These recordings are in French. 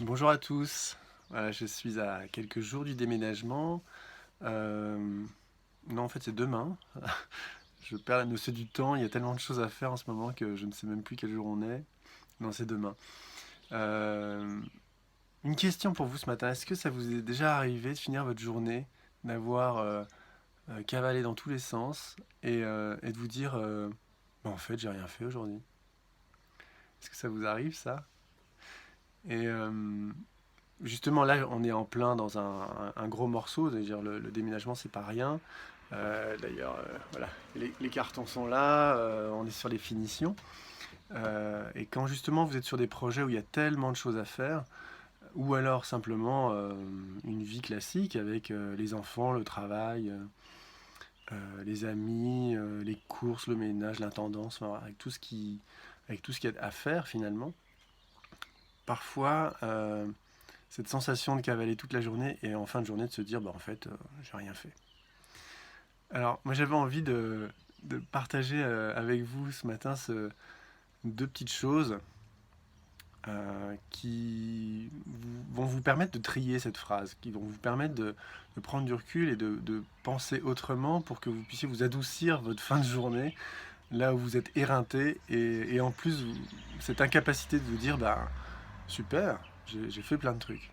Bonjour à tous. Voilà, je suis à quelques jours du déménagement. Euh, non, en fait, c'est demain. Je perds la notion du temps. Il y a tellement de choses à faire en ce moment que je ne sais même plus quel jour on est. Non, c'est demain. Euh, une question pour vous ce matin. Est-ce que ça vous est déjà arrivé de finir votre journée, d'avoir cavalé dans tous les sens et de vous dire bah, en fait, j'ai rien fait aujourd'hui. Est-ce que ça vous arrive, ça? Et justement, là, on est en plein dans un gros morceau, c'est-à-dire le déménagement, c'est pas rien. D'ailleurs, voilà, les cartons sont là, on est sur les finitions. Et quand justement vous êtes sur des projets où il y a tellement de choses à faire, ou alors simplement une vie classique avec les enfants, le travail, les amis, les courses, le ménage, l'intendance, enfin, voilà, avec tout ce qu'il y a à faire finalement, parfois cette sensation de cavaler toute la journée et en fin de journée de se dire bah en fait j'ai rien fait. Alors moi j'avais envie de partager avec vous ce matin deux petites choses qui vont vous permettre de trier cette phrase, qui vont vous permettre de prendre du recul et de penser autrement pour que vous puissiez vous adoucir votre fin de journée là où vous êtes éreinté et en plus cette incapacité de vous dire bah super, j'ai fait plein de trucs.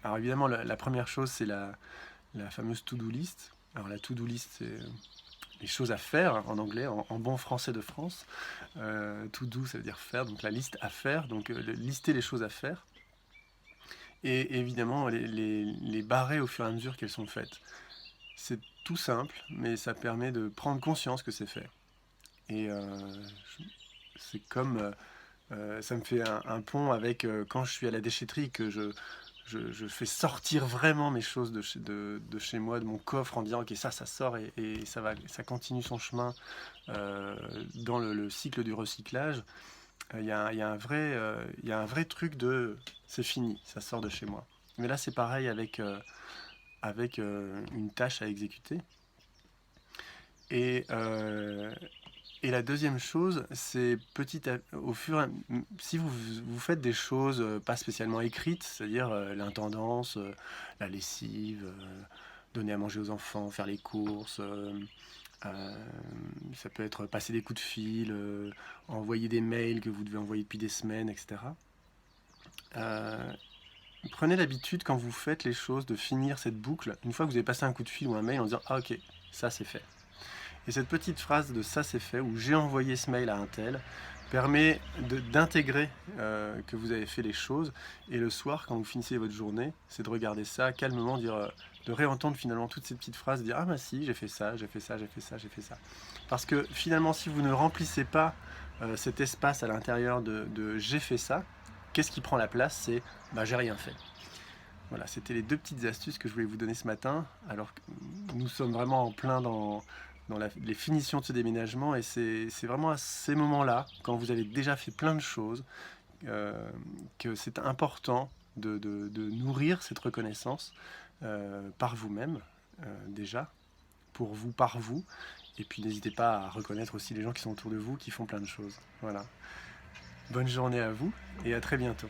Alors évidemment la première chose c'est la fameuse to-do list. Alors la to-do list, c'est les choses à faire en anglais, en bon français de France. To do, ça veut dire faire, donc la liste à faire, donc lister les choses à faire. Et évidemment, les barrer au fur et à mesure qu'elles sont faites. C'est tout simple, mais ça permet de prendre conscience que c'est fait. Et c'est comme ça me fait un pont avec quand je suis à la déchetterie que je fais sortir vraiment mes choses de chez moi, de mon coffre, en disant ok ça sort et ça continue son chemin dans le cycle du recyclage. Il y a un vrai truc de c'est fini, ça sort de chez moi. Mais là c'est pareil avec une tâche à exécuter. Et, euh, Et la deuxième chose, c'est au fur et si vous faites des choses pas spécialement écrites, c'est-à-dire l'intendance, la lessive, donner à manger aux enfants, faire les courses, euh, ça peut être passer des coups de fil, envoyer des mails que vous devez envoyer depuis des semaines, etc. Euh, Prenez l'habitude quand vous faites les choses de finir cette boucle, une fois que vous avez passé un coup de fil ou un mail en disant ah ok, ça c'est fait. Et cette petite phrase de ça c'est fait ou j'ai envoyé ce mail à un tel permet d'intégrer que vous avez fait les choses et le soir quand vous finissez votre journée c'est de regarder ça calmement, de réentendre finalement toutes ces petites phrases, dire ah bah si j'ai fait ça, j'ai fait ça, j'ai fait ça, j'ai fait ça. Parce que finalement si vous ne remplissez pas cet espace à l'intérieur de j'ai fait ça, qu'est-ce qui prend la place? C'est bah j'ai rien fait. Voilà, c'était les deux petites astuces que je voulais vous donner ce matin. Alors que nous sommes vraiment en plein dans les finitions de ce déménagement et c'est vraiment à ces moments-là, quand vous avez déjà fait plein de choses, euh, que c'est important de nourrir cette reconnaissance par vous-même déjà, pour vous, par vous. Et puis n'hésitez pas à reconnaître aussi les gens qui sont autour de vous, qui font plein de choses. Voilà. Bonne journée à vous et à très bientôt.